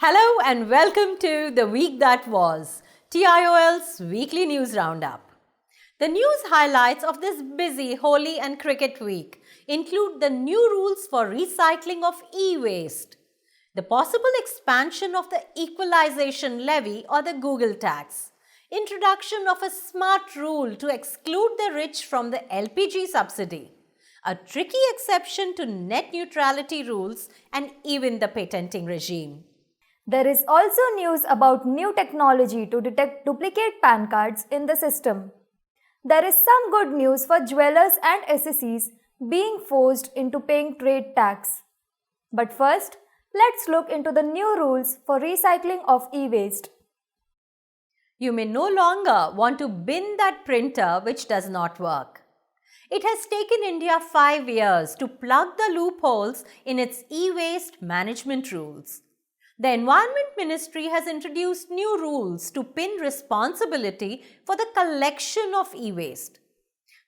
Hello and welcome to The Week That Was, TIOL's weekly news roundup. The news highlights of this busy Holi and cricket week include the new rules for recycling of e-waste, the possible expansion of the equalization levy or the Google tax, introduction of a smart rule to exclude the rich from the LPG subsidy, a tricky exception to net neutrality rules, and even the patenting regime. There is also news about new technology to detect duplicate PAN cards in the system. There is some good news for jewelers and SSEs being forced into paying trade tax. But first, let's look into the new rules for recycling of e-waste. You may no longer want to bin that printer which does not work. It has taken India 5 years to plug the loopholes in its e-waste management rules. The Environment Ministry has introduced new rules to pin responsibility for the collection of e-waste.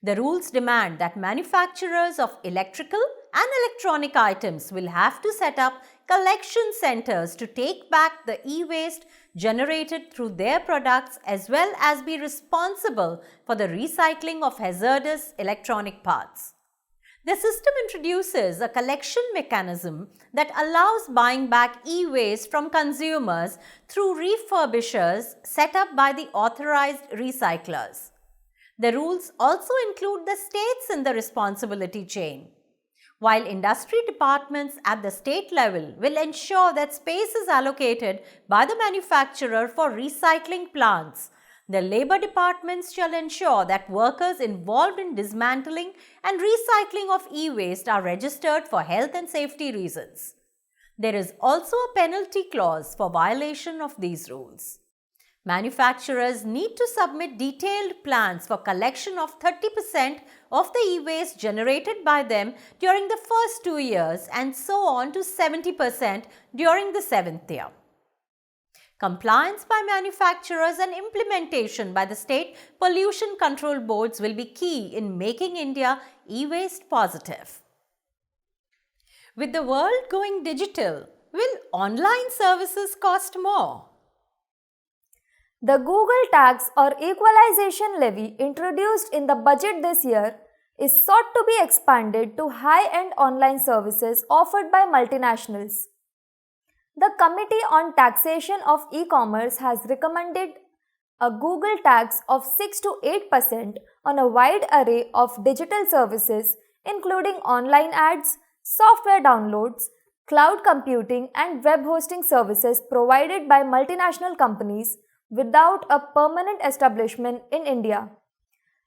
The rules demand that manufacturers of electrical and electronic items will have to set up collection centers to take back the e-waste generated through their products as well as be responsible for the recycling of hazardous electronic parts. The system introduces a collection mechanism that allows buying back e-waste from consumers through refurbishers set up by the authorized recyclers. The rules also include the states in the responsibility chain. While industry departments at the state level will ensure that space is allocated by the manufacturer for recycling plants, the labor departments shall ensure that workers involved in dismantling and recycling of e-waste are registered for health and safety reasons. There is also a penalty clause for violation of these rules. Manufacturers need to submit detailed plans for collection of 30% of the e-waste generated by them during the first 2 years and so on to 70% during the 7th year. Compliance by manufacturers and implementation by the state pollution control boards will be key in making India e-waste positive. With the world going digital, will online services cost more? The Google tax or equalization levy introduced in the budget this year is sought to be expanded to high-end online services offered by multinationals. The Committee on Taxation of E-commerce has recommended a Google tax of 6 to 8% on a wide array of digital services including online ads, software downloads, cloud computing and web hosting services provided by multinational companies without a permanent establishment in India.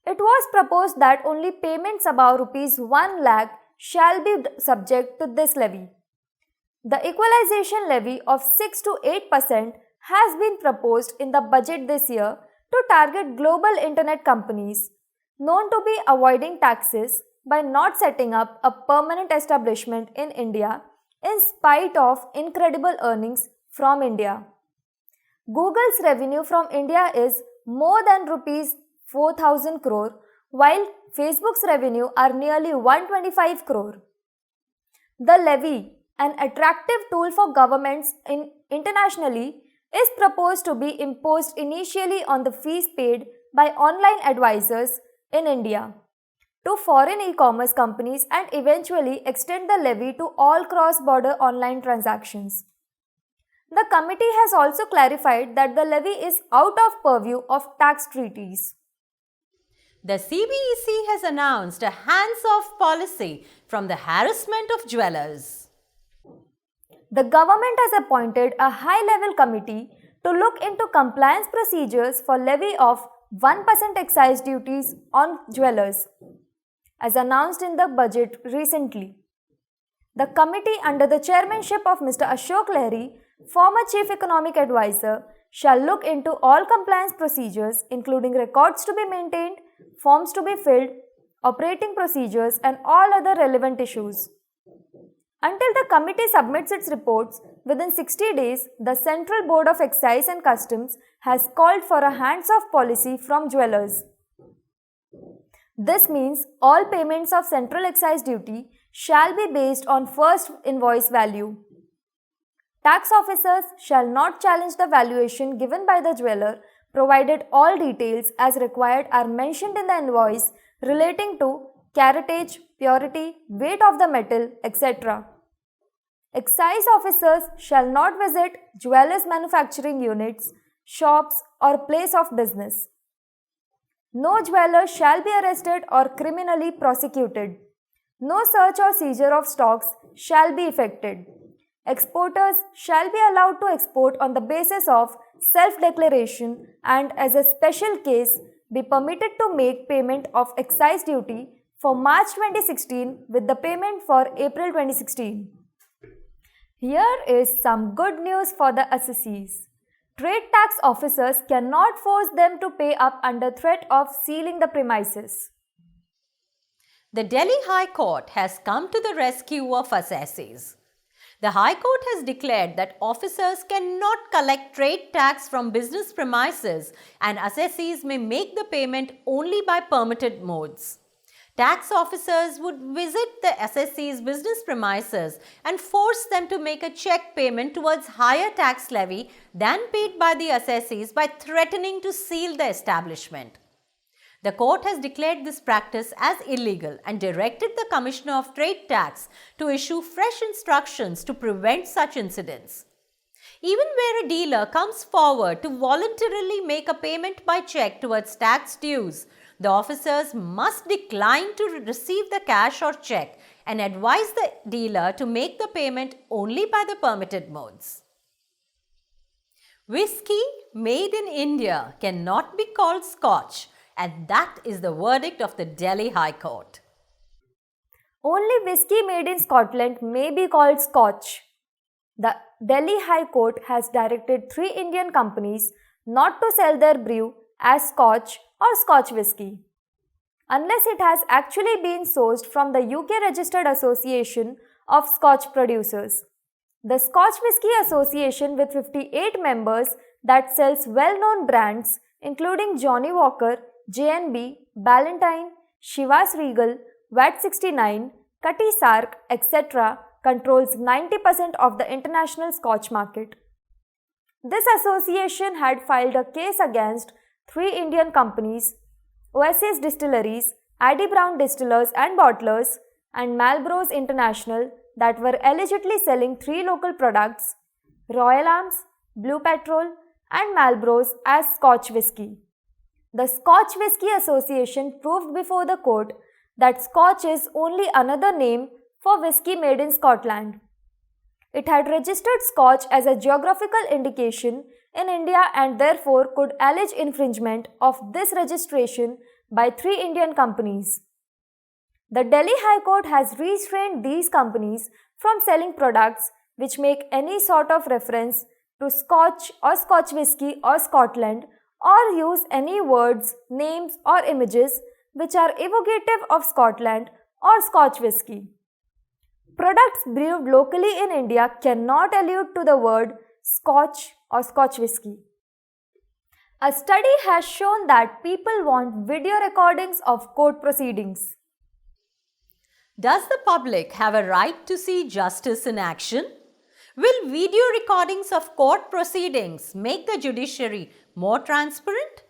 It was proposed that only payments above Rs 1 lakh shall be subject to this levy. The equalization levy of 6 to 8% has been proposed in the budget this year to target global internet companies known to be avoiding taxes by not setting up a permanent establishment in India in spite of incredible earnings from India. Google's revenue from India is more than Rs 4,000 crore while Facebook's revenue are nearly 125 crore. The levy, an attractive tool for governments internationally, is proposed to be imposed initially on the fees paid by online advisors in India to foreign e-commerce companies and eventually extend the levy to all cross-border online transactions. The committee has also clarified that the levy is out of purview of tax treaties. The CBEC has announced a hands-off policy from the harassment of jewelers. The government has appointed a high-level committee to look into compliance procedures for levy of 1% excise duties on jewelers, as announced in the budget recently. The committee under the chairmanship of Mr. Ashok Lahiri, former Chief Economic Advisor, shall look into all compliance procedures including records to be maintained, forms to be filled, operating procedures and all other relevant issues. Until the committee submits its reports within 60 days, the Central Board of Excise and Customs has called for a hands-off policy from jewelers. This means all payments of central excise duty shall be based on first invoice value. Tax officers shall not challenge the valuation given by the jeweler provided all details as required are mentioned in the invoice relating to caratage, purity, weight of the metal, etc. Excise officers shall not visit jewelers' manufacturing units, shops, or place of business. No jeweler shall be arrested or criminally prosecuted. No search or seizure of stocks shall be effected. Exporters shall be allowed to export on the basis of self-declaration and as a special case be permitted to make payment of excise duty for March 2016 with the payment for April 2016. Here is some good news for the assessees. Trade tax officers cannot force them to pay up under threat of sealing the premises. The Delhi High Court has come to the rescue of assessees. The High Court has declared that officers cannot collect trade tax from business premises and assessees may make the payment only by permitted modes. Tax officers would visit the assessee's business premises and force them to make a check payment towards higher tax levy than paid by the assessees by threatening to seal the establishment. The court has declared this practice as illegal and directed the Commissioner of Trade Tax to issue fresh instructions to prevent such incidents. Even where a dealer comes forward to voluntarily make a payment by check towards tax dues, the officers must decline to receive the cash or check and advise the dealer to make the payment only by the permitted modes. Whiskey made in India cannot be called Scotch, and that is the verdict of the Delhi High Court. Only whiskey made in Scotland may be called Scotch. The Delhi High Court has directed 3 Indian companies not to sell their brew as Scotch or Scotch whisky, unless it has actually been sourced from the UK Registered Association of Scotch Producers. The Scotch Whisky Association, with 58 members that sells well-known brands including Johnnie Walker, J&B, Ballantine, Chivas Regal, VAT 69, Cutty Sark, etc., controls 90% of the international Scotch market. This association had filed a case against 3 Indian companies, Oasis Distilleries, Addy Brown Distillers and Bottlers, and Marlborough International, that were allegedly selling 3 local products, Royal Arms, Blue Petrol, and Marlborough as Scotch whisky. The Scotch Whisky Association proved before the court that Scotch is only another name for whisky made in Scotland. It had registered Scotch as a geographical indication in India and therefore could allege infringement of this registration by 3 Indian companies. The Delhi High Court has restrained these companies from selling products which make any sort of reference to Scotch or Scotch whisky or Scotland, or use any words, names or images which are evocative of Scotland or Scotch whisky. Products brewed locally in India cannot allude to the word Scotch or Scotch whisky. A study has shown that people want video recordings of court proceedings. Does the public have a right to see justice in action? Will video recordings of court proceedings make the judiciary more transparent?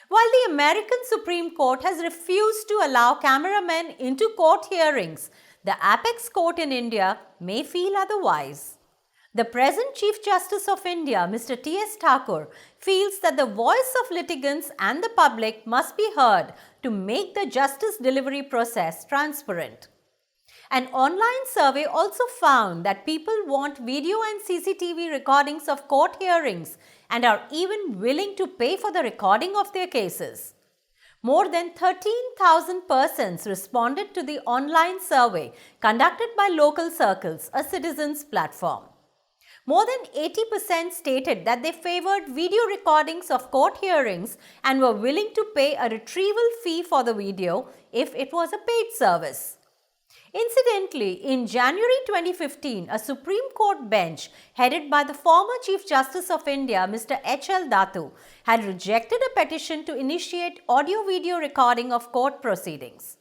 While the American Supreme Court has refused to allow cameramen into court hearings, the apex court in India may feel otherwise. The present Chief Justice of India, Mr. T.S. Thakur, feels that the voice of litigants and the public must be heard to make the justice delivery process transparent. An online survey also found that people want video and CCTV recordings of court hearings and are even willing to pay for the recording of their cases. More than 13,000 persons responded to the online survey conducted by Local Circles, a citizens' platform. More than 80% stated that they favored video recordings of court hearings and were willing to pay a retrieval fee for the video if it was a paid service. Incidentally, in January 2015, a Supreme Court bench headed by the former Chief Justice of India, Mr. H.L. Datu, had rejected a petition to initiate audio-video recording of court proceedings.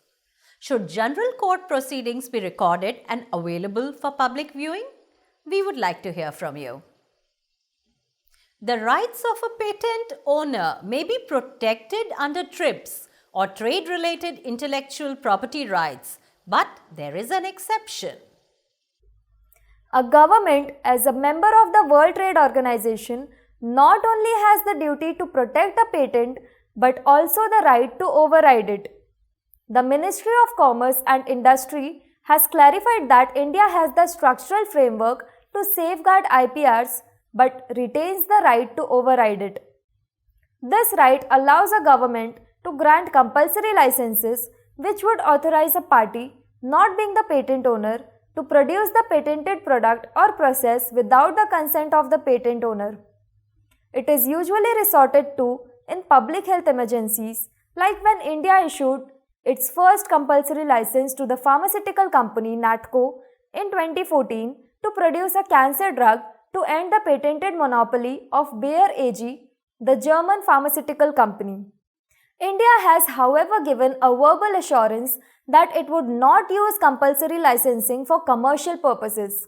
Should general court proceedings be recorded and available for public viewing? We would like to hear from you. The rights of a patent owner may be protected under TRIPS or trade-related intellectual property rights, but there is an exception. A government, as a member of the World Trade Organization, not only has the duty to protect a patent but also the right to override it. The Ministry of Commerce and Industry has clarified that India has the structural framework to safeguard IPRs but retains the right to override it. This right allows a government to grant compulsory licenses which would authorize a party, not being the patent owner, to produce the patented product or process without the consent of the patent owner. It is usually resorted to in public health emergencies, like when India issued its first compulsory license to the pharmaceutical company NATCO in 2014 to produce a cancer drug to end the patented monopoly of Bayer AG, the German pharmaceutical company. India has, however, given a verbal assurance that it would not use compulsory licensing for commercial purposes.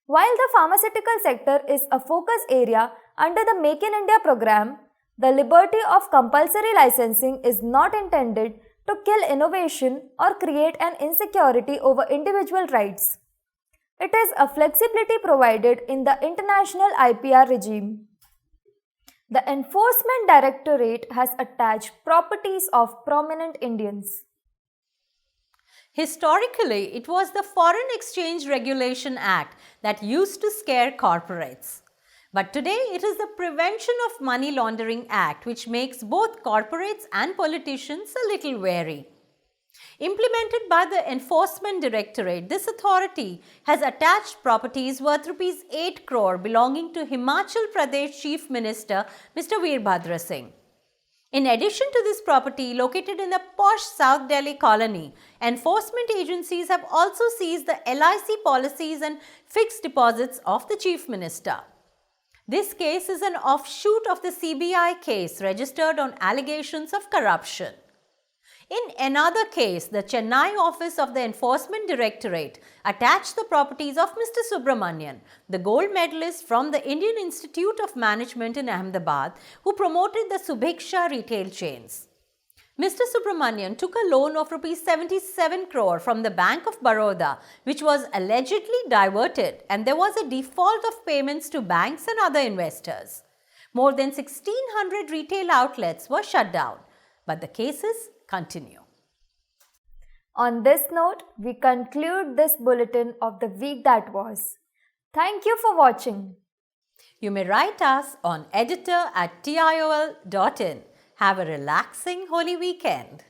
While the pharmaceutical sector is a focus area under the Make in India program, the liberty of compulsory licensing is not intended to kill innovation or create an insecurity over individual rights. It is a flexibility provided in the international IPR regime. The Enforcement Directorate has attached properties of prominent Indians. Historically, it was the Foreign Exchange Regulation Act that used to scare corporates. But today, it is the Prevention of Money Laundering Act which makes both corporates and politicians a little wary. Implemented by the Enforcement Directorate, this authority has attached properties worth Rs 8 crore belonging to Himachal Pradesh Chief Minister Mr. Veerbhadra Singh. In addition to this property located in the posh South Delhi colony, enforcement agencies have also seized the LIC policies and fixed deposits of the Chief Minister. This case is an offshoot of the CBI case registered on allegations of corruption. In another case, the Chennai office of the Enforcement Directorate attached the properties of Mr. Subramanian, the gold medalist from the Indian Institute of Management in Ahmedabad, who promoted the Subhiksha retail chains. Mr. Subramanian took a loan of Rs 77 crore from the Bank of Baroda, which was allegedly diverted, and there was a default of payments to banks and other investors. More than 1,600 retail outlets were shut down, but the cases continue. On this note, we conclude this bulletin of the week that was. Thank you for watching. You may write us on editor@tiol.in. Have a relaxing holy weekend.